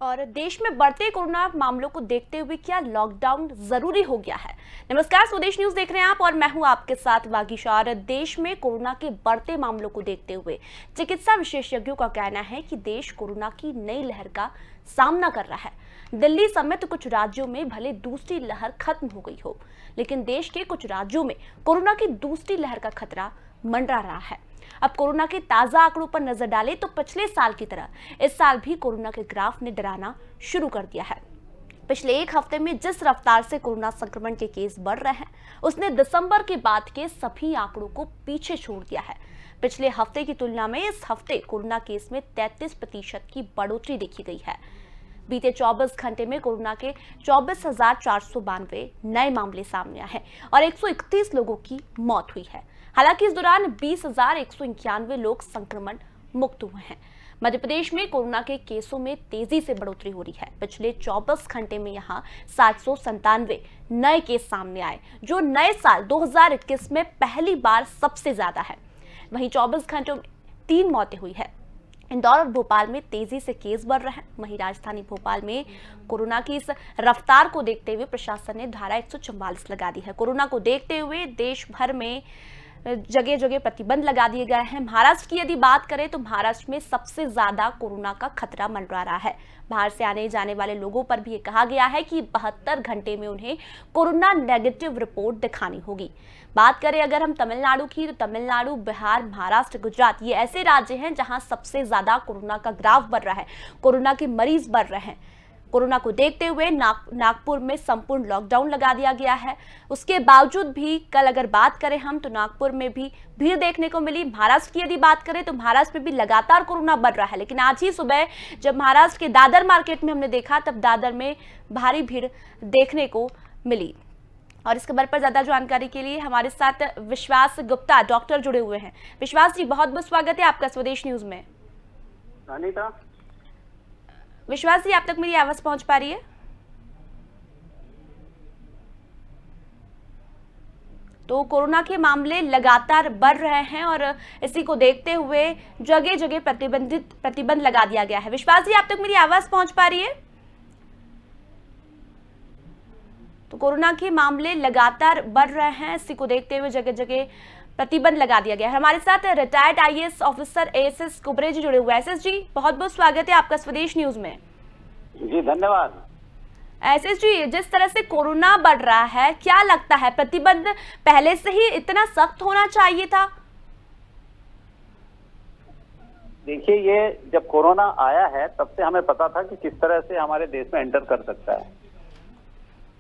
और देश में बढ़ते कोरोना मामलों को देखते हुए क्या लॉकडाउन जरूरी हो गया है। नमस्कार, स्वदेश न्यूज देख रहे हैं आप और मैं हूं आपके साथ वागीशा। और देश में कोरोना के बढ़ते मामलों को देखते हुए चिकित्सा विशेषज्ञों का कहना है कि देश कोरोना की नई लहर का सामना कर रहा है। दिल्ली समेत कुछ राज्यों में भले दूसरी लहर खत्म हो गई हो, लेकिन देश के कुछ राज्यों में कोरोना की दूसरी लहर का खतरा मंडरा रहा है। अब कोरोना के ताजा आंकड़ों पर नजर डालें तो पिछले साल की तरह इस साल भी कोरोना के ग्राफ ने डराना शुरू कर दिया है। पिछले एक हफ्ते में जिस रफ्तार से कोरोना संक्रमण के केस बढ़ रहे हैं, उसने दिसंबर के बाद के सभी आंकड़ों को पीछे छोड़ दिया है। पिछले हफ्ते की तुलना में इस हफ्ते कोरोना केस में 33% की बढ़ोतरी देखी गई है। बीते 24 घंटे में कोरोना के 24,492 नए मामले सामने आए हैं और 131 लोगों की मौत हुई है। हालांकि इस दौरान 20,191 लोग संक्रमण मुक्त हुए हैं। मध्य प्रदेश में कोरोना के केसों में तेजी से बढ़ोतरी हो रही है। पिछले 24 घंटे में यहां 797 नए केस सामने आए, जो नए साल 2021 में पहली बार सबसे ज्यादा है। वहीं 24 घंटों में 3 मौतें हुई है। इंदौर और भोपाल में तेजी से केस बढ़ रहे हैं। वहीं राजधानी भोपाल में कोरोना की इस रफ्तार को देखते हुए प्रशासन ने धारा 144 लगा दी है। कोरोना को देखते हुए देश भर में जगह जगह प्रतिबंध लगा दिए गए हैं। महाराष्ट्र की यदि बात करें तो महाराष्ट्र में सबसे ज्यादा कोरोना का खतरा मंडरा रहा है। बाहर से आने जाने वाले लोगों पर भी ये कहा गया है कि 72 घंटे में उन्हें कोरोना नेगेटिव रिपोर्ट दिखानी होगी। बात करें अगर हम तमिलनाडु की, तो तमिलनाडु, बिहार, महाराष्ट्र, गुजरात ये ऐसे राज्य हैं जहां सबसे ज्यादा कोरोना का ग्राफ बढ़ रहा है, कोरोना के मरीज बढ़ रहे हैं। कोरोना को देखते हुए नागपुर में संपूर्ण लॉकडाउन लगा दिया गया है। उसके बावजूद भी कल अगर बात करें हम, तो नागपुर में भी भीड़ देखने को मिली। महाराष्ट्र की यदि बात करें तो महाराष्ट्र में भी लगातार कोरोना बढ़ रहा है, लेकिन आज ही सुबह जब महाराष्ट्र के दादर मार्केट में हमने देखा, तब दादर में भारी भीड़ देखने को मिली। और इस खबर पर ज्यादा जानकारी के लिए हमारे साथ विश्वास गुप्ता डॉक्टर जुड़े हुए हैं। विश्वास जी, बहुत बहुत स्वागत है आपका स्वदेश न्यूज में। अनीता, विश्वास जी, आप तक मेरी आवाज पहुंच पा रही है? तो कोरोना के मामले लगातार बढ़ रहे हैं और इसी को देखते हुए जगह जगह प्रतिबंध लगा दिया गया है। विश्वास जी, आप तक मेरी आवाज पहुंच पा रही है? तो कोरोना के मामले लगातार बढ़ रहे हैं, इसी को देखते हुए जगह जगह प्रतिबंध लगा दिया गया है। हमारे साथ रिटायर्ड आईएएस ऑफिसर एएसएस कुबरे जी जुड़े हुए हैं। एसएस जी, बहुत बहुत स्वागत है आपका स्वदेश न्यूज में। जी धन्यवाद। एसएस जी, जिस तरह से कोरोना बढ़ रहा है, क्या लगता है प्रतिबंध पहले से ही इतना सख्त होना चाहिए था? देखिए, ये जब कोरोना आया है तब से हमें पता था कि किस तरह से हमारे देश में एंटर कर सकता है।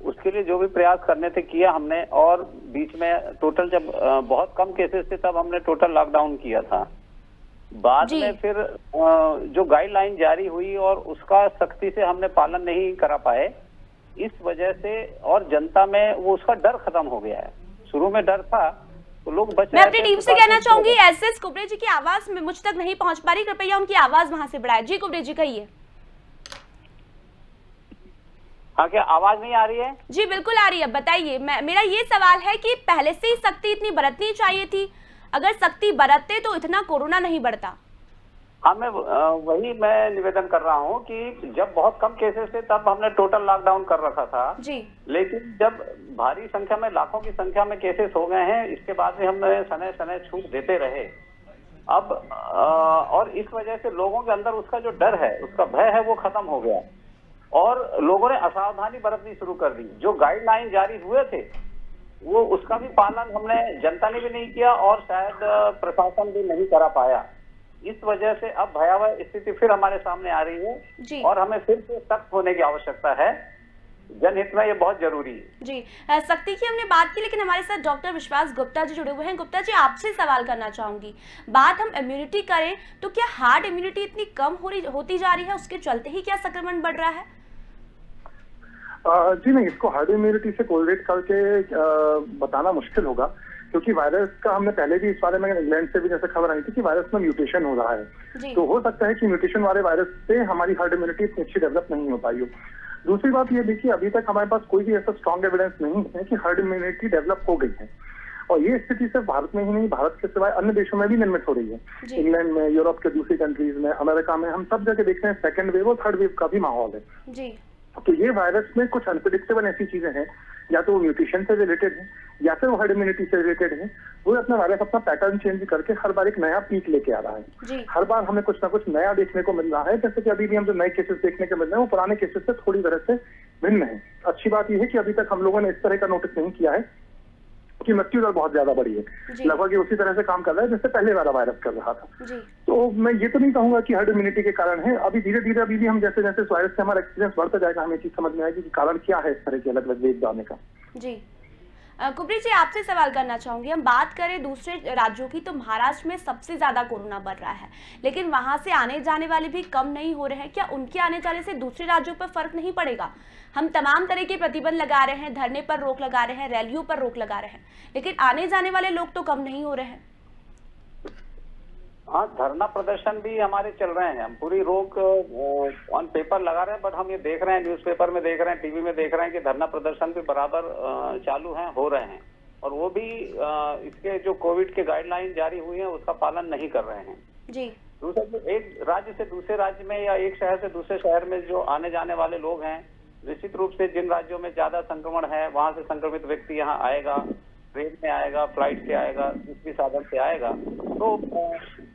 उसके लिए जो भी प्रयास करने थे किया हमने, और बीच में टोटल जब बहुत कम केसेस थे तब हमने टोटल लॉकडाउन किया था। बाद में फिर जो गाइडलाइन जारी हुई और उसका सख्ती से हमने पालन नहीं करा पाए, इस वजह से और जनता में वो उसका डर खत्म हो गया है। शुरू में डर था तो लोग बच रहे थे। मैं अपनी टीम से कहना चाहूंगी, एसएस कुबरे जी की आवाज में मुझ तक नहीं पहुंच पा रही, कृपया उनकी आवाज वहां से बढ़ाएं। जी कुबरे जी, कहिए। हाँ, क्या आवाज नहीं आ रही है? जी बिल्कुल आ रही है, बताइए। मेरा ये सवाल है कि पहले से ही सख्ती इतनी बरतनी चाहिए थी। अगर सख्ती बरतते तो इतना कोरोना नहीं बढ़ता। हाँ, वही मैं निवेदन कर रहा हूँ कि जब बहुत कम केसेस थे तब हमने टोटल लॉकडाउन कर रखा था जी। लेकिन जब भारी संख्या में, लाखों की संख्या में केसेस हो गए हैं, इसके बाद में हमने सने सने छूट देते रहे। अब और इस वजह से लोगों के अंदर उसका जो डर है, उसका भय है, वो खत्म हो गया और लोगों ने असावधानी बरतनी शुरू कर दी। जो गाइडलाइन जारी हुए थे वो उसका भी पालन हमने, जनता ने भी नहीं किया और शायद प्रशासन भी नहीं करा पाया। इस वजह से अब भयावह स्थिति फिर हमारे सामने आ रही है और हमें फिर से सख्त होने की आवश्यकता है। जनहित में ये बहुत जरूरी है। जी, सख्ती की हमने बात की, लेकिन हमारे साथ डॉक्टर विश्वास गुप्ता जी जुड़े हुए हैं। गुप्ता जी, आपसे सवाल करना चाहूंगी, बात हम इम्यूनिटी करें तो क्या हार्ड इम्यूनिटी इतनी कम होती जा रही है, उसके चलते ही क्या संक्रमण बढ़ रहा है? जी नहीं, इसको हार्ड इम्यूनिटी से कोरिलेट करके बताना मुश्किल होगा, क्योंकि वायरस का हमने पहले भी इस बारे में इंग्लैंड से भी जैसे खबर आई थी कि वायरस में म्यूटेशन हो रहा है। तो हो सकता है कि म्यूटेशन वाले वायरस से हमारी हार्ड इम्यूनिटी इतनी अच्छी डेवलप नहीं हो पाई हो। दूसरी बात ये देखिए, अभी तक हमारे पास कोई भी ऐसा स्ट्रॉन्ग एविडेंस नहीं है कि हर्ड इम्यूनिटी डेवलप हो गई है। और ये स्थिति सिर्फ भारत में ही नहीं, भारत के सिवाय अन्य देशों में भी निर्मित हो रही है। इंग्लैंड में, यूरोप के दूसरी कंट्रीज में, अमेरिका में, हम सब जगह देख रहे हैं सेकंड वेव और थर्ड वेव का भी माहौल है जी। तो ये वायरस में कुछ अनप्रिडिक्टेबल ऐसी चीजें हैं, या तो वो म्यूटेशन से रिलेटेड है या फिर वो हर्ड इम्यूनिटी से रिलेटेड है। वो अपना वायरस अपना पैटर्न चेंज करके हर बार एक नया पीक लेके आ रहा है। हर बार हमें कुछ ना कुछ नया देखने को मिल रहा है। जैसे कि अभी भी हम जो नए केसेस देखने को मिल रहे हैं वो पुराने केसेस से थोड़ी तरह से भिन्न है। अच्छी बात यह है कि अभी तक हम लोगों ने इस तरह का नोटिस नहीं किया है कि मृत्यु दर बहुत ज्यादा बढ़ी है। लगभग उसी तरह से काम कर रहा है जैसे पहले वाला वायरस कर रहा था। तो मैं ये तो नहीं कहूंगा कि हर्ड इम्यूनिटी के कारण है। अभी धीरे धीरे अभी भी हम जैसे जैसे इस वायरस से हमारा एक्सपीरियंस बढ़ता जाएगा, हमें चीज समझ में आएगी कि कारण क्या है इस तरह के अलग अलग वेव आने का। जी कुबरी जी, आपसे सवाल करना चाहूंगी। हम बात करें दूसरे राज्यों की तो महाराष्ट्र में सबसे ज्यादा कोरोना बढ़ रहा है, लेकिन वहां से आने जाने वाले भी कम नहीं हो रहे हैं। क्या उनके आने जाने से दूसरे राज्यों पर फर्क नहीं पड़ेगा? हम तमाम तरह के प्रतिबंध लगा रहे हैं, धरने पर रोक लगा रहे हैं, रैलियों पर रोक लगा रहे हैं, लेकिन आने जाने वाले लोग तो कम नहीं हो रहे हैं। हाँ, धरना प्रदर्शन भी हमारे चल रहे हैं। हम पूरी रोक ऑन पेपर लगा रहे हैं, बट हम ये देख रहे हैं, न्यूज़पेपर में देख रहे हैं, टीवी में देख रहे हैं कि धरना प्रदर्शन भी बराबर चालू हैं, हो रहे हैं। और वो भी इसके जो कोविड के गाइडलाइन जारी हुई हैं उसका पालन नहीं कर रहे हैं जी। दूसरा, एक राज्य से दूसरे राज्य में या एक शहर से दूसरे शहर में जो आने जाने वाले लोग हैं, निश्चित रूप से जिन राज्यों में ज्यादा संक्रमण है वहां से संक्रमित व्यक्ति यहाँ आएगा, ट्रेन में आएगा, फ्लाइट से आएगा, दूसरी साधन से आएगा, तो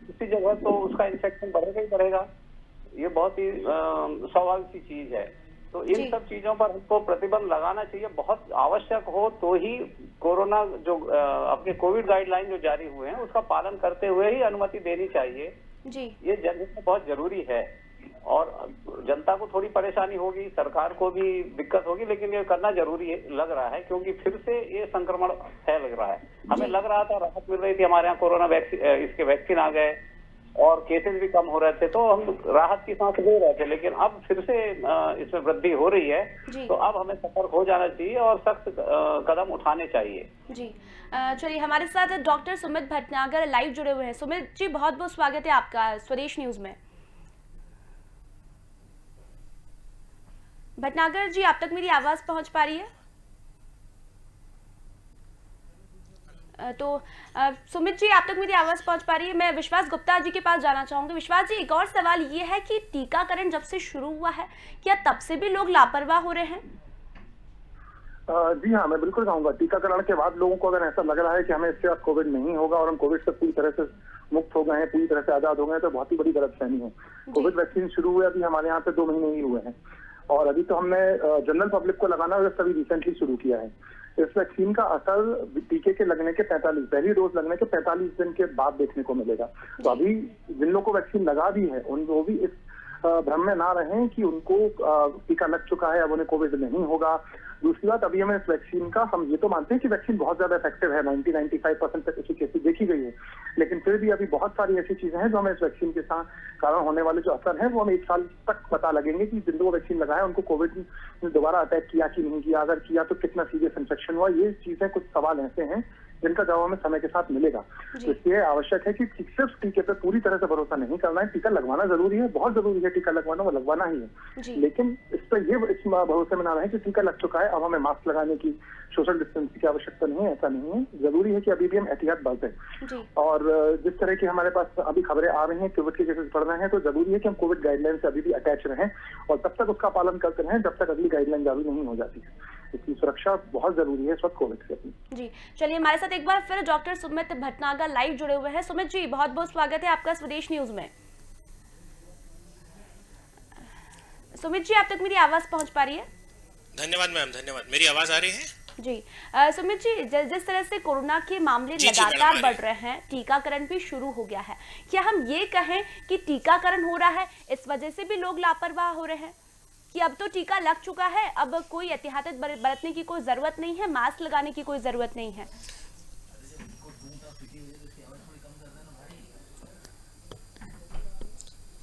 किसी जगह तो उसका इन्फेक्शन बढ़ेगा ही बढ़ेगा। ये बहुत ही स्वाभाविक सी चीज है। तो इन सब चीजों पर हमको प्रतिबंध लगाना चाहिए। बहुत आवश्यक हो तो ही कोरोना जो अपने कोविड गाइडलाइन जो जारी हुए हैं उसका पालन करते हुए ही अनुमति देनी चाहिए जी। ये जनहित में बहुत जरूरी है। और जनता को थोड़ी परेशानी होगी, सरकार को भी दिक्कत होगी, लेकिन ये करना जरूरी है, लग रहा है, क्योंकि फिर से ये संक्रमण फैल रहा है। हमें लग रहा था राहत मिल रही थी, हमारे यहाँ कोरोना इसके वैक्सीन आ गए और केसेस भी कम हो रहे थे, तो हम राहत की सांस ले रहे थे, लेकिन अब फिर से इसमें वृद्धि हो रही है। तो अब हमें सतर्क हो जाना चाहिए और सख्त कदम उठाने चाहिए जी। चलिए, हमारे साथ डॉक्टर सुमित भटनागर लाइव जुड़े हुए हैं। सुमित जी, बहुत बहुत स्वागत है आपका स्वदेश न्यूज में। भटनागर जी, आप तक मेरी आवाज पहुंच पा रही है? तो सुमित जी, आप तक मेरी आवाज पहुंच पा रही है? मैं विश्वास गुप्ता जी के पास जाना चाहूंगी। विश्वास जी, एक और सवाल ये है कि टीकाकरण जब से शुरू हुआ है, क्या तब से भी लोग लापरवाह हो रहे हैं? जी हाँ, मैं बिल्कुल कहूंगा टीकाकरण के बाद लोगों को अगर ऐसा लग रहा है कि हमें इसके बाद कोविड नहीं होगा और हम कोविड से पूरी तरह से मुक्त हो गए हैं, पूरी तरह से आजाद हो गए हैं, तो बहुत ही बड़ी गलतफहमी है। कोविड वैक्सीन शुरू हुए अभी हमारे यहाँ पे 2 महीने ही हुए हैं और अभी तो हमने जनरल पब्लिक को लगाना अभी रिसेंटली शुरू किया है। इस वैक्सीन का असर टीके के लगने के पहली डोज लगने के 45 दिन के बाद देखने को मिलेगा। तो अभी जिन लोगों को वैक्सीन लगा दी है उन वो भी इस भ्रम में ना रहें कि उनको टीका लग चुका है, अब उन्हें कोविड नहीं होगा। दूसरी बात, अभी हमें इस वैक्सीन का, हम ये तो मानते हैं कि वैक्सीन बहुत ज्यादा इफेक्टिव है, 90-95% तक एफिकेसी देखी गई है, लेकिन फिर भी अभी बहुत सारी ऐसी चीजें हैं जो हमें इस वैक्सीन के साथ कारण होने वाले जो असर है वो हमें 1 साल तक पता लगेंगे कि जिनको वैक्सीन लगाया उनको कोविड ने दोबारा अटैक किया कि नहीं किया, अगर किया तो कितना सीरियस इन्फेक्शन हुआ। ये चीजें, कुछ सवाल ऐसे हैं जिनका जवाब हमें समय के साथ मिलेगा। तो इसलिए आवश्यक है कि सिर्फ टीके पे पूरी तरह से भरोसा नहीं करना है। टीका लगवाना जरूरी है, बहुत जरूरी है, टीका लगवाना, वो लगवाना ही है, लेकिन इस पर ये इस भरोसे में ना रहे कि टीका लग चुका है, अब हमें मास्क लगाने की, सोशल डिस्टेंसिंग की आवश्यकता नहीं है। ऐसा नहीं है, जरूरी है कि अभी भी हम एहतियात बरतें। और जिस तरह की हमारे पास अभी खबरें आ रही हैं, कोविड के केसेस बढ़ रहे हैं, तो जरूरी है कि हम कोविड गाइडलाइन से अभी भी अटैच रहें और तब तक उसका पालन करते रहें जब तक अगली गाइडलाइन जारी नहीं हो जाती है। इसकी सुरक्षा बहुत जरूरी है इस वक्त कोविड से। जी, चलिए, हमारे साथ एक बार फिर डॉक्टर सुमित भटनागर लाइव जुड़े हुए हैं। सुमित जी, बहुत बहुत स्वागत है आपका स्वदेश न्यूज में। सुमित जी, आप तक मेरी आवाज पहुंच पा रही है? धन्यवाद मैम, धन्यवाद। मेरी आवाज आ रही है? जी। सुमित जी, जिस तरह से कोरोना के मामले लगातार बढ़ रहे हैं, टीकाकरण भी शुरू हो गया है, क्या हम ये कहें कि टीकाकरण हो रहा है इस वजह से भी लोग लापरवाह हो रहे हैं कि अब तो टीका लग चुका है, अब कोई एहतियात बरतने की कोई जरूरत नहीं है, मास्क लगाने की कोई जरूरत नहीं है?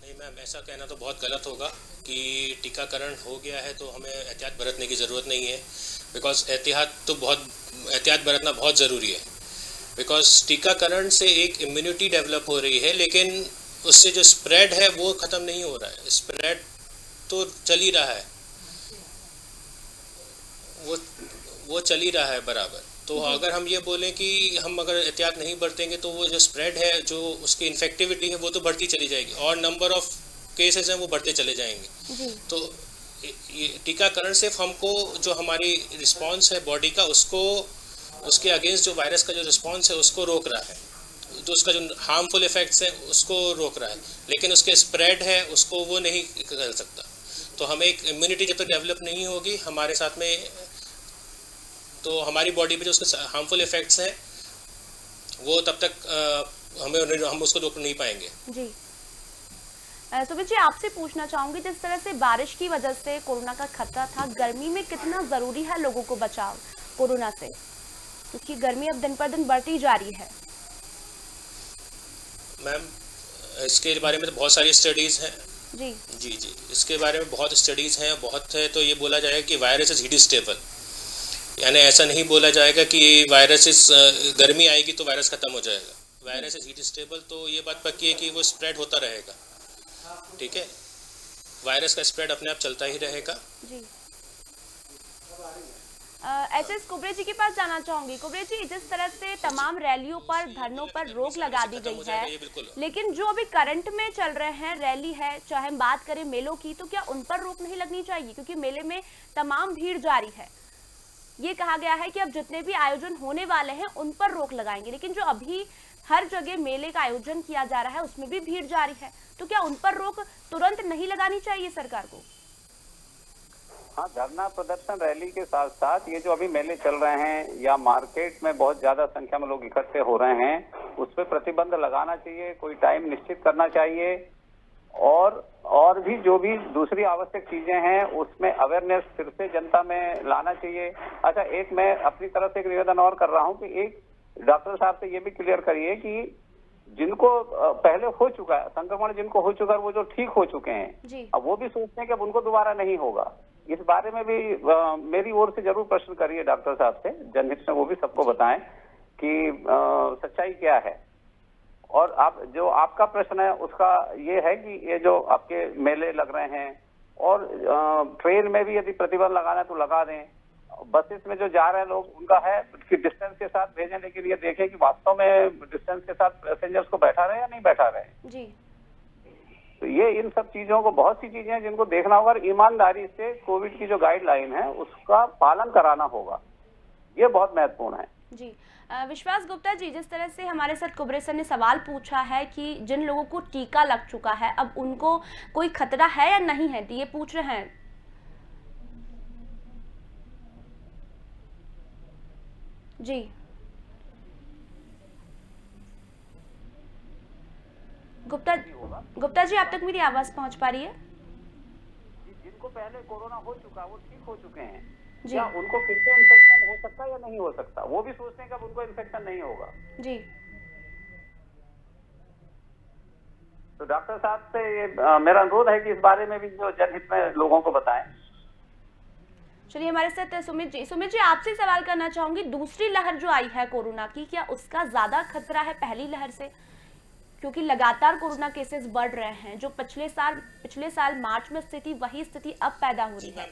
नहीं मैम, ऐसा कहना तो बहुत गलत होगा कि टीकाकरण हो गया है तो हमें एहतियात बरतने की ज़रूरत नहीं है, बिकॉज एहतियात बरतना बहुत ज़रूरी है। बिकॉज टीकाकरण से एक इम्यूनिटी डेवलप हो रही है, लेकिन उससे जो स्प्रेड है वो ख़त्म नहीं हो रहा है। स्प्रेड तो चल ही रहा है, वो चल ही रहा है बराबर। तो अगर हम ये बोलें कि हम अगर एहतियात नहीं बरतेंगे तो वो जो स्प्रेड है, जो उसकी इन्फेक्टिविटी है, वो तो बढ़ती चली जाएगी और नंबर ऑफ केसेस हैं वो बढ़ते चले जाएंगे। तो ये टीकाकरण सिर्फ हमको जो हमारी रिस्पांस है बॉडी का, उसको उसके अगेंस्ट जो वायरस का जो रिस्पांस है उसको रोक रहा है, तो उसका जो हार्मफुल इफेक्ट्स हैं उसको रोक रहा है, लेकिन उसके स्प्रेड है उसको वो नहीं कर सकता। तो हमें एक इम्यूनिटी जब तक डेवलप नहीं होगी हमारे साथ में, तो हमारी बॉडी पे जो उसके हार्मफुल इफेक्ट्स हैं वो तब तक हम उसको रोक नहीं पाएंगे। जी सुमित जी, आपसे पूछना चाहूंगी, जिस तरह से बारिश की वजह से कोरोना का खतरा था, गर्मी में कितना जरूरी है लोगों को बचाव कोरोना से, क्योंकि गर्मी अब दिन पर दिन बढ़ती जा रही है। मैम इसके बारे में तो बहुत सारी स्टडीज हैं। जी जी जी, इसके बारे में बहुत स्टडीज हैं, बहुत है। तो ये बोला जाएगा कि वायरस इज हीट स्टेबल, यानी ऐसा नहीं बोला जाएगा कि वायरस इस गर्मी आएगी तो वायरस खत्म हो जाएगा। वायरस इज हीट स्टेबल, तो ये बात पक्की है कि वो स्प्रेड होता रहेगा। ठीक है, वायरस का स्प्रेड अपने आप चलता ही रहेगा। जी एसएस कुबरे जी के पास जाना चाहूंगी। कुबरे जी, जिस तरह से तमाम रैलियों पर, धरनों पर रोक लगा दी गई है, लेकिन जो अभी करंट में चल रहे हैं रैली है, चाहे हम बात करें मेलों की, तो क्या उन पर रोक नहीं लगनी चाहिए? क्योंकि मेले में तमाम भीड़ जारी है। ये कहा गया है कि अब जितने भी आयोजन होने वाले हैं उन पर रोक लगाएंगे, लेकिन जो अभी हर जगह मेले का आयोजन किया जा रहा है उसमें भी भीड़ जारी है, तो क्या उन पर रोक तुरंत नहीं लगानी चाहिए सरकार को? हाँ, धरना प्रदर्शन रैली के साथ साथ ये जो अभी मेले चल रहे हैं या मार्केट में बहुत ज्यादा संख्या में लोग इकट्ठे हो रहे हैं, उस पर प्रतिबंध लगाना चाहिए, कोई टाइम निश्चित करना चाहिए, और भी जो भी दूसरी आवश्यक चीजें हैं उसमें अवेयरनेस फिर से जनता में लाना चाहिए। अच्छा, एक मैं अपनी तरफ से एक निवेदन और कर रहा हूँ कि एक डॉक्टर साहब से ये भी क्लियर करिए कि जिनको पहले हो चुका है संक्रमण, जिनको हो चुका है, वो जो ठीक हो चुके हैं, अब वो भी सोचते हैं कि अब उनको दोबारा नहीं होगा। इस बारे में भी मेरी ओर से जरूर प्रश्न करिए डॉक्टर साहब से, जनहित में वो भी सबको बताएं कि सच्चाई क्या है। और आप जो आपका प्रश्न है उसका ये है कि ये जो आपके मेले लग रहे हैं और ट्रेन में भी यदि प्रतिबंध लगाना है तो लगा दें, बसेस में जो जा रहे हैं लोग उनका है कि डिस्टेंस के साथ भेजें, लेकिन ये देखें कि वास्तव में डिस्टेंस के साथ पैसेंजर्स को बैठा रहे या नहीं बैठा रहे। जी, तो ये इन सब चीजों को, बहुत सी चीजें हैं जिनको देखना होगा और ईमानदारी से कोविड की जो गाइडलाइन है उसका पालन कराना होगा, ये बहुत महत्वपूर्ण है। जी विश्वास गुप्ता जी, जिस तरह से हमारे साथ कुबरे सर ने सवाल पूछा है कि जिन लोगों को टीका लग चुका है अब उनको कोई खतरा है या नहीं है, ये पूछ रहे हैं। जी गुप्ता जी, आप तक मेरी आवाज पहुंच पा रही है? जिनको पहले कोरोना हो चुका वो ठीक हो चुके हैं, जी, क्या उनको फिर से इन्फेक्शन हो सकता है या नहीं हो सकता? वो भी सोचते हैं कि अब उनको इन्फेक्शन नहीं होगा। जी, तो डॉक्टर साहब से ये मेरा अनुरोध है कि इस बारे में भी जो जनहित में लोगों को बताएं। चलिए हमारे साथ सुमित जी आपसे सवाल करना चाहूंगी, दूसरी लहर जो आई है कोरोना की, क्या उसका ज्यादा खतरा है पहली लहर से? क्योंकि लगातार कोरोना केसेस बढ़ रहे हैं, जो पिछले साल मार्च में स्थिति, वही स्थिति अब पैदा हो रही है।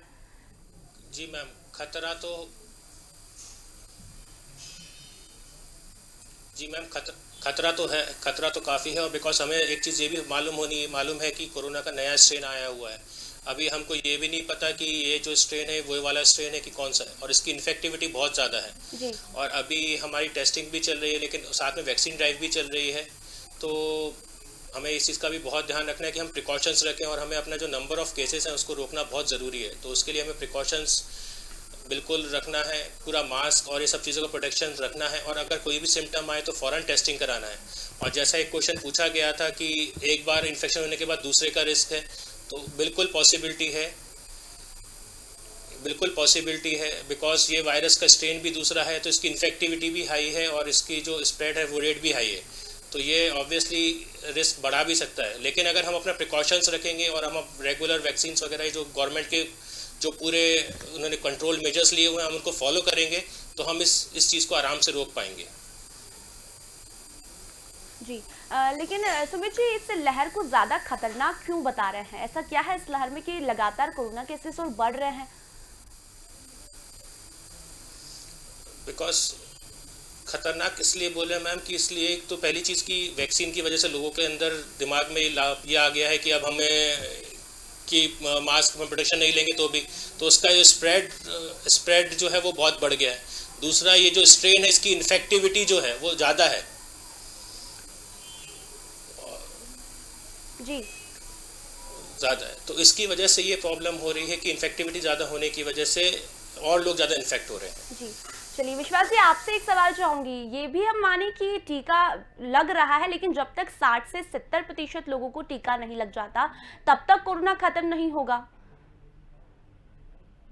जी मैम, खतरा तो है, खतरा तो काफ़ी है। और बिकॉज हमें एक चीज़ ये भी मालूम है कि कोरोना का नया स्ट्रेन आया हुआ है। अभी हमको ये भी नहीं पता कि ये जो स्ट्रेन है वो वाला स्ट्रेन है कि कौन सा है, और इसकी इन्फेक्टिविटी बहुत ज़्यादा है जी। और अभी हमारी टेस्टिंग भी चल रही है, लेकिन साथ में वैक्सीन ड्राइव भी चल रही है। तो हमें इस चीज़ का भी बहुत ध्यान रखना है कि हम प्रिकॉशंस रखें, और हमें अपना जो नंबर ऑफ़ केसेस हैं उसको रोकना बहुत ज़रूरी है। तो उसके लिए हमें प्रिकॉशंस बिल्कुल रखना है, पूरा मास्क और ये सब चीज़ों का प्रोटेक्शन रखना है, और अगर कोई भी सिम्टम आए तो फ़ौरन टेस्टिंग कराना है। और जैसा एक क्वेश्चन पूछा गया था कि एक बार इन्फेक्शन होने के बाद दूसरे का रिस्क है, तो बिल्कुल पॉसिबिलिटी है, बिकॉज ये वायरस का स्ट्रेन भी दूसरा है, तो इसकी इन्फेक्टिविटी भी हाई है और इसकी जो स्प्रेड है वो रेट भी हाई है। तो ये ऑब्वियसली रिस्क बढ़ा भी सकता है। लेकिन अगर हम अपना प्रिकॉशंस रखेंगे और हम रेगुलर वैक्सीन वगैरह जो गवर्नमेंट के जो पूरे उन्होंने कंट्रोल मेजर्स लिए हुए हैं हम उनको फॉलो करेंगे, तो हम इस चीज़ को आराम से रोक पाएंगे। जी लेकिन सुमित जी, इस लहर को ज़्यादा खतरनाक क्यों बता रहे हैं? ऐसा क्या है इस लहर में कि लगातार कोरोना केसेस और बढ़ रहे हैं? बिकॉज खतरनाक इसलिए बोले मैम कि इसलिए एक तो पहली चीज़ की वैक्सीन की वजह से लोगों के अंदर दिमाग में ये आ गया है कि अब हमें कि मास्क में प्रोटेक्शन नहीं लेंगे तो उसका जो स्प्रेड जो है वो बहुत बढ़ गया है। दूसरा ये जो स्ट्रेन है इसकी इन्फेक्टिविटी जो है वो ज़्यादा है जी, ज़्यादा है, तो इसकी वजह से ये प्रॉब्लम हो रही है कि इन्फेक्टिविटी ज़्यादा होने की वजह से और लोग ज़्यादा इन्फेक्ट हो रहे हैं। जी चलिए विश्वास जी, आपसे एक सवाल चाहूंगी, ये भी हम माने कि टीका लग रहा है लेकिन जब तक 60 से 70% लोगों को टीका नहीं लग जाता तब तक कोरोना खत्म नहीं होगा।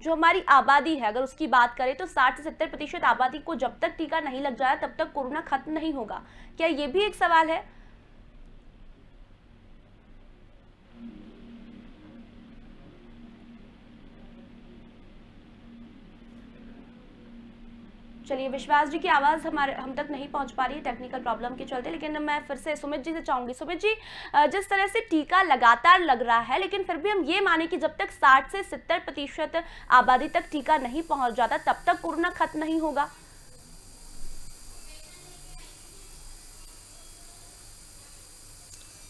जो हमारी आबादी है अगर उसकी बात करें तो 60 से 70% आबादी को जब तक टीका नहीं लग जाए तब तक कोरोना खत्म नहीं होगा, क्या ये भी एक सवाल है? चलिए विश्वास जी की आवाज़ हम तक नहीं पहुंच पा रही है टेक्निकल प्रॉब्लम के चलते, लेकिन मैं फिर से सुमित जी से चाहूंगी। सुमित जी, जिस तरह से टीका लगातार लग रहा है लेकिन फिर भी हम ये माने कि जब तक 60 से 70% आबादी तक टीका नहीं पहुंच जाता तब तक कोरोना खत्म नहीं होगा।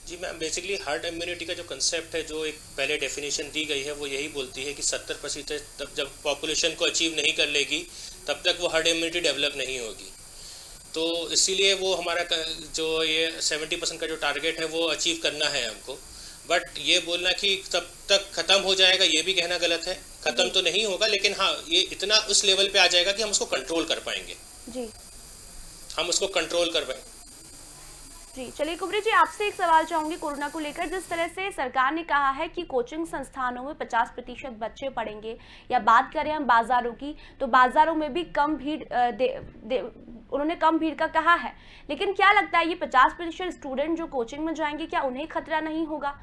जी मैम, बेसिकली हर्ड इम्यूनिटी का जो कंसेप्ट है, जो एक पहले डेफिनेशन दी गई है, वो यही बोलती है कि 70% तब जब पॉपुलेशन को अचीव नहीं कर लेगी तब तक वो हर्ड इम्यूनिटी डेवलप नहीं होगी। तो इसीलिए वो हमारा जो ये 70% का जो टारगेट है वो अचीव करना है हमको। बट ये बोलना कि तब तक ख़त्म हो जाएगा ये भी कहना गलत है। ख़त्म तो नहीं होगा लेकिन हाँ, ये इतना उस लेवल पे आ जाएगा कि हम उसको कंट्रोल कर पाएंगे। जी, हम उसको कंट्रोल कर पाएंगे। जी चलिए कुबरी जी, आपसे एक सवाल चाहूंगी कोरोना को लेकर। जिस तरह से सरकार ने कहा है कि कोचिंग संस्थानों में 50% बच्चे पढ़ेंगे, या बात करें हम बाजारों की तो बाजारों में भी कम भीड़ उन्होंने कम भीड़ का कहा है, लेकिन क्या लगता है ये 50% स्टूडेंट जो कोचिंग में जाएंगे क्या उन्हें खतरा नहीं होगा?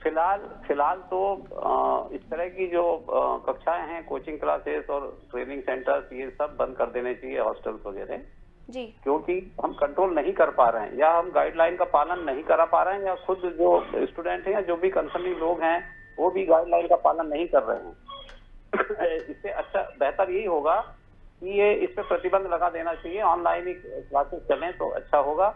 फिलहाल तो इस तरह की जो कक्षाएं हैं, कोचिंग क्लासेस और ट्रेनिंग सेंटर्स, ये सब बंद कर देने चाहिए, हॉस्टल्स वगैरह जी, क्योंकि हम कंट्रोल नहीं कर पा रहे हैं, या हम गाइडलाइन का पालन नहीं करा पा रहे हैं, या खुद जो स्टूडेंट हैं या जो भी कंसर्निंग लोग हैं वो भी गाइडलाइन का पालन नहीं कर रहे हैं। इससे अच्छा बेहतर यही होगा कि ये इस पे प्रतिबंध लगा देना चाहिए, ऑनलाइन ही क्लासेस चलें तो अच्छा होगा।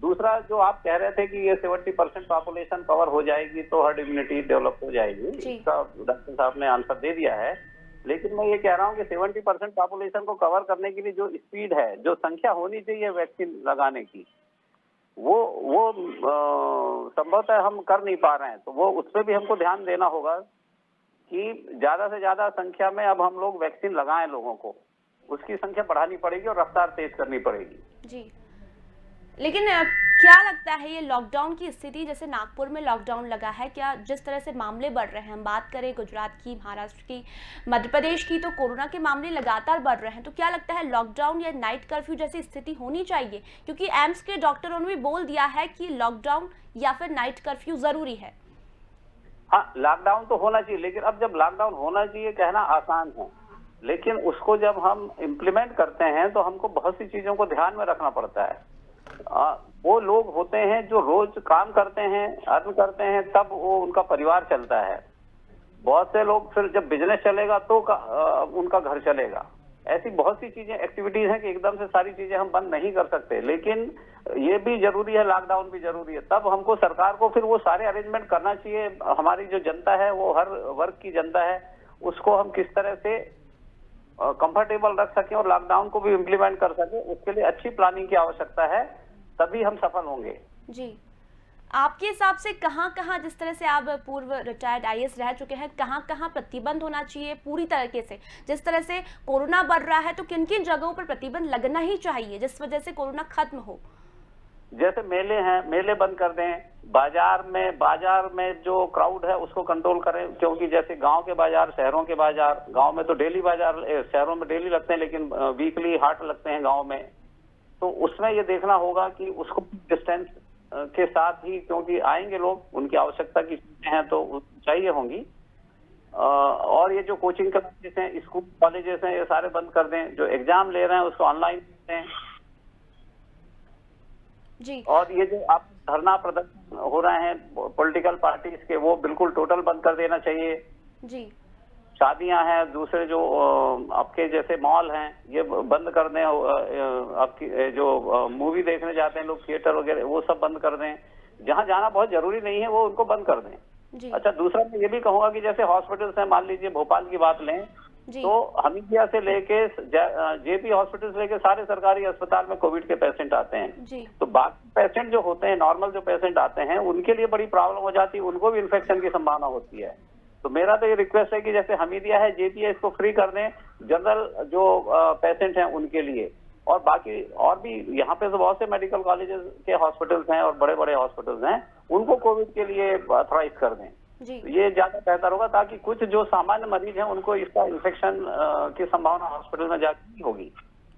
दूसरा, जो आप कह रहे थे कि ये 70% पॉपुलेशन कवर हो जाएगी तो हर्ड इम्यूनिटी डेवलप हो जाएगी, इसका डॉक्टर साहब ने आंसर दे दिया है। लेकिन मैं ये कह रहा हूँ कि 70% पॉपुलेशन को कवर करने के लिए जो स्पीड है, जो संख्या होनी चाहिए वैक्सीन लगाने की, वो संभवतः हम कर नहीं पा रहे हैं। तो वो उस पर भी हमको ध्यान देना होगा कि ज्यादा से ज्यादा संख्या में अब हम लोग वैक्सीन लगाएं, लोगों को उसकी संख्या बढ़ानी पड़ेगी और रफ्तार तेज करनी पड़ेगी। जी, लेकिन क्या लगता है ये लॉकडाउन की स्थिति, जैसे नागपुर में लॉकडाउन लगा है, क्या जिस तरह से मामले बढ़ रहे हैं, हम बात करें गुजरात की, महाराष्ट्र की, मध्य प्रदेश की, तो कोरोना के मामले लगातार बढ़ रहे हैं, तो क्या लगता है लॉकडाउन या नाइट कर्फ्यू जैसी स्थिति होनी चाहिए? क्योंकि एम्स के डॉक्टरों ने भी बोल दिया है कि लॉकडाउन या फिर नाइट कर्फ्यू जरूरी है। हाँ, लॉकडाउन तो होना चाहिए, लेकिन अब जब लॉकडाउन होना चाहिए कहना आसान है, लेकिन उसको जब हम इम्प्लीमेंट करते हैं तो हमको बहुत सी चीजों को ध्यान में रखना पड़ता है। वो लोग होते हैं जो रोज काम करते हैं, अर्न करते हैं, तब वो उनका परिवार चलता है। बहुत से लोग फिर जब बिजनेस चलेगा तो उनका घर चलेगा। ऐसी बहुत सी चीजें, एक्टिविटीज हैं कि एकदम से सारी चीजें हम बंद नहीं कर सकते, लेकिन ये भी जरूरी है, लॉकडाउन भी जरूरी है। तब हमको सरकार को फिर वो सारे अरेंजमेंट करना चाहिए। हमारी जो जनता है, वो हर वर्ग की जनता है, उसको हम किस तरह से कंफर्टेबल रख सकें और लॉकडाउन को भी इम्प्लीमेंट कर सकें, उसके लिए अच्छी प्लानिंग की आवश्यकता है, तभी हम सफल होंगे। जी, आपके हिसाब से कहाँ जिस तरह से आप पूर्व रिटायर्ड IAS रह चुके हैं, कहाँ प्रतिबंध होना चाहिए पूरी तरीके से? जिस तरह से कोरोना बढ़ रहा है तो किन किन जगहों पर प्रतिबंध लगना ही चाहिए जिस वजह से कोरोना खत्म हो? जैसे मेले हैं, मेले बंद कर दें। बाजार में जो क्राउड है उसको कंट्रोल करें, क्योंकि जैसे गांव के बाजार, शहरों के बाजार, गांव में तो डेली बाजार, शहरों में डेली लगते हैं, लेकिन वीकली हाट लगते हैं गांव में। तो उसमें ये देखना होगा कि उसको डिस्टेंस के साथ ही, क्योंकि आएंगे लोग, उनकी आवश्यकता की चीजें हैं तो चाहिए होंगी। और ये जो कोचिंग क्लासेस हैं, स्कूल कॉलेजेस हैं, ये सारे बंद कर दें। जो एग्जाम ले रहे हैं उसको ऑनलाइन दें। जी, और ये जो आप धरना प्रदर्शन हो रहे हैं पॉलिटिकल पार्टीज के, वो बिल्कुल टोटल बंद कर देना चाहिए। जी, शादियां हैं, दूसरे जो आपके जैसे मॉल हैं ये बंद कर दें, आपकी जो मूवी देखने जाते हैं लोग थिएटर वगैरह वो सब बंद कर दें, जहां जाना बहुत जरूरी नहीं है वो उनको बंद कर दें। अच्छा, दूसरा मैं ये भी कहूंगा कि जैसे हॉस्पिटल्स हैं, मान लीजिए भोपाल की बात लें तो हमीदिया से लेके जेपी हॉस्पिटल से लेके सारे सरकारी अस्पताल में कोविड के पेशेंट आते हैं। तो बाकी पेशेंट जो होते हैं, नॉर्मल जो पेशेंट आते हैं, उनके लिए बड़ी प्रॉब्लम हो जाती है, उनको भी इन्फेक्शन की संभावना होती है। तो मेरा तो ये रिक्वेस्ट है कि जैसे हमीदिया है, जेपी है, इसको फ्री कर दें जनरल जो पेशेंट हैं उनके लिए, और बाकी और भी यहाँ पे तो बहुत से मेडिकल कॉलेजेस के हॉस्पिटल्स हैं और बड़े बड़े हॉस्पिटल्स हैं, उनको कोविड के लिए ऑथराइज कर दें। ये ज्यादा बेहतर होगा, ताकि कुछ जो सामान्य मरीज हैं उनको इसका इन्फेक्शन की संभावना हॉस्पिटल में जाकर होगी।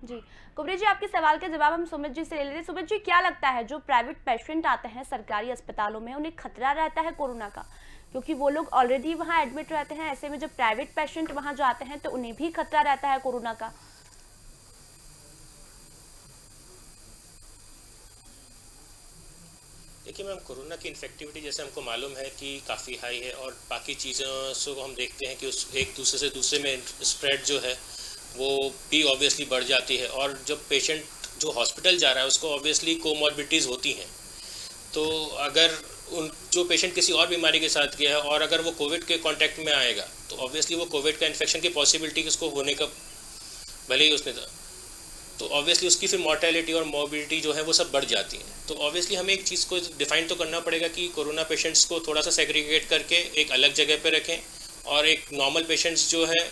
जी कुबरी जी, आपके सवाल के जवाब हम सुमित जी से ले लेते हैं। सुमित जी, क्या लगता है जो प्राइवेट पेशेंट आते हैं सरकारी अस्पतालों में, उन्हें खतरा रहता है कोरोना का? क्योंकि वो लोग ऑलरेडी वहाँ एडमिट रहते हैं, ऐसे में जब प्राइवेट पेशेंट वहाँ जाते हैं तो उन्हें भी खतरा रहता है कोरोना का। देखिए मैम, कोरोना की इन्फेक्टिविटी जैसे हमको मालूम है कि काफ़ी हाई है, और बाकी चीज़ों को हम देखते हैं कि उस एक दूसरे से दूसरे में स्प्रेड जो है वो भी ऑब्वियसली बढ़ जाती है। और जब पेशेंट जो हॉस्पिटल जा रहा है उसको ऑब्वियसली कोमॉर्बिडिटीज़ होती हैं, तो अगर जो पेशेंट किसी और बीमारी के साथ गया है और अगर वो कोविड के कांटेक्ट में आएगा तो ऑब्वियसली वो कोविड का इन्फेक्शन की पॉसिबिलिटी उसको होने का, भले ही उसने तो ऑब्वियसली उसकी फिर मॉर्टेलिटी और मॉर्बिडिटी जो है वो सब बढ़ जाती हैं। तो ऑब्वियसली हमें एक चीज़ को डिफाइन तो करना पड़ेगा कि कोरोना पेशेंट्स को थोड़ा सा सेग्रीगेट करके एक अलग जगह पे रखें, और एक नॉर्मल पेशेंट्स जो है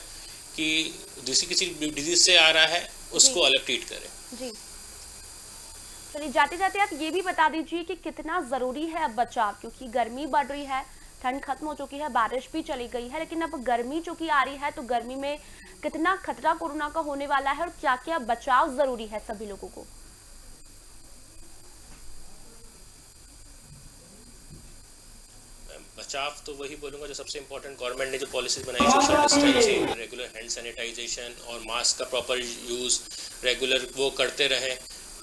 कि किसी डिजीज से आ रहा है उसको अलग ट्रीट करें। जी चलिए, जाते जाते आप ये भी बता दीजिए कि कितना ज़रूरी है अब बचाव, क्योंकि गर्मी बढ़ रही है, ठंड खत्म हो चुकी है, बारिश भी चली गई है, लेकिन अब गर्मी चूंकि आ रही है तो गर्मी में कितना खतरा कोरोना का होने वाला है और क्या क्या बचाव जरूरी है सभी लोगों को? बचाव तो वही बोलूँगा जो सबसे इम्पोर्टेंट गवर्नमेंट ने जो पॉलिसीज बनाई, social distancing, regular hand sanitization और मास्क का प्रॉपर यूज़ रेगुलर वो करते रहें।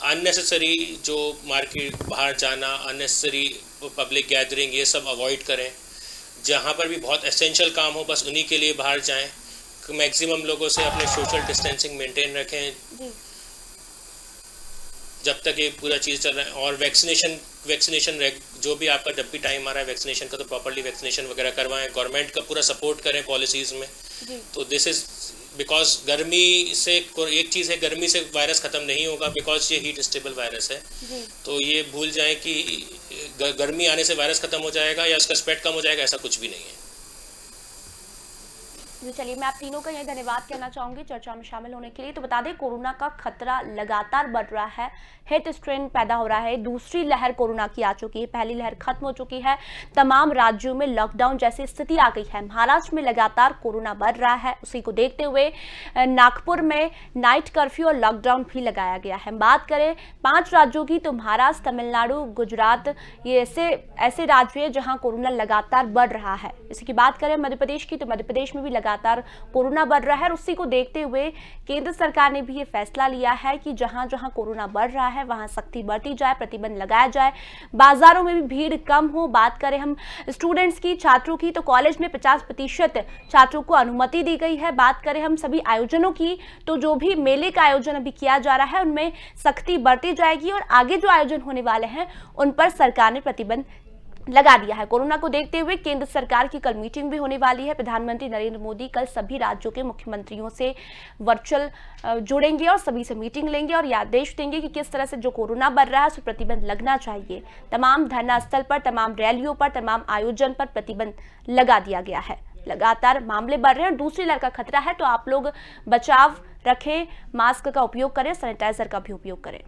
अननेसेसरी जो मार्केट बाहर जाना, अननेसेसरी पब्लिक गैदरिंग, ये सब अवॉइड करें। जहाँ पर भी बहुत एसेंशियल काम हो बस उन्हीं के लिए बाहर जाएं। मैक्सिमम लोगों से अपने सोशल डिस्टेंसिंग मेंटेन रखें जब तक ये पूरा चीज़ चल रहा है। और वैक्सीनेशन जो भी आपका जब भी टाइम आ रहा है वैक्सीनेशन का, तो प्रॉपर्ली वैक्सीनेशन वगैरह करवाएं। गवर्नमेंट का पूरा सपोर्ट करें पॉलिसीज़ में। तो दिस इज़ बिकॉज गर्मी से एक चीज़ है, गर्मी से वायरस ख़त्म नहीं होगा, बिकॉज ये हीट स्टेबल वायरस है। तो ये भूल जाएं कि गर्मी आने से वायरस ख़त्म हो जाएगा या उसका स्प्रेड कम हो जाएगा, ऐसा कुछ भी नहीं है। जी चलिए, मैं आप तीनों का यही धन्यवाद कहना चाहूंगी चर्चा में शामिल होने के लिए। तो बता दें, कोरोना का खतरा लगातार बढ़ रहा है, हिट स्ट्रेन पैदा हो रहा है, दूसरी लहर कोरोना की आ चुकी है, पहली लहर खत्म हो चुकी है, तमाम राज्यों में लॉकडाउन जैसी स्थिति आ गई है, महाराष्ट्र में लगातार कोरोना बढ़ रहा है। उसी को देखते हुए नागपुर में नाइट कर्फ्यू और लॉकडाउन भी लगाया गया है। बात करें 5 राज्यों की तो महाराष्ट्र, तमिलनाडु, गुजरात, ये ऐसे राज्य हैं जहां कोरोना लगातार बढ़ रहा है। इसी की बात करें मध्य प्रदेश की तो मध्य प्रदेश में भी लगातार कोरोना बढ़ रहा है, और उसी को देखते हुए केंद्र सरकार ने भी ये फैसला लिया है कि जहां जहां कोरोना बढ़ रहा है वहां सख्ती बरती जाए, प्रतिबंध लगाया जाए, बाजारों में भी भीड़ कम हो। बात करें हम स्टूडेंट्स की, छात्रों की, तो कॉलेज में 50% छात्रों को अनुमति दी गई है। बात करें हम सभी आयोजनों की, तो जो भी मेले का आयोजन अभी किया जा रहा है उनमें सख्ती बरती जाएगी, और आगे जो आयोजन होने वाले हैं उन पर सरकार ने प्रतिबंध लगा दिया है। कोरोना को देखते हुए केंद्र सरकार की कल मीटिंग भी होने वाली है। प्रधानमंत्री नरेंद्र मोदी कल सभी राज्यों के मुख्यमंत्रियों से वर्चुअल जुड़ेंगे और सभी से मीटिंग लेंगे और ये आदेश देंगे कि किस तरह से जो कोरोना बढ़ रहा है उस पर प्रतिबंध लगना चाहिए। तमाम धरना स्थल पर, तमाम रैलियों पर, तमाम आयोजन पर प्रतिबंध लगा दिया गया है। लगातार मामले बढ़ रहे हैं और दूसरी लहर का खतरा है, तो आप लोग बचाव रखें, मास्क का उपयोग करें, सैनिटाइजर का भी उपयोग करें।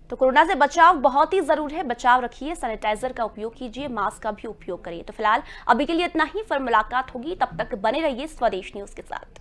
तो कोरोना से बचाव बहुत ही जरूरी है, बचाव रखिए, सैनिटाइजर का उपयोग कीजिए, मास्क का भी उपयोग करिए। तो फिलहाल अभी के लिए इतना ही, फिर मुलाकात होगी, तब तक बने रहिए स्वदेश न्यूज के साथ।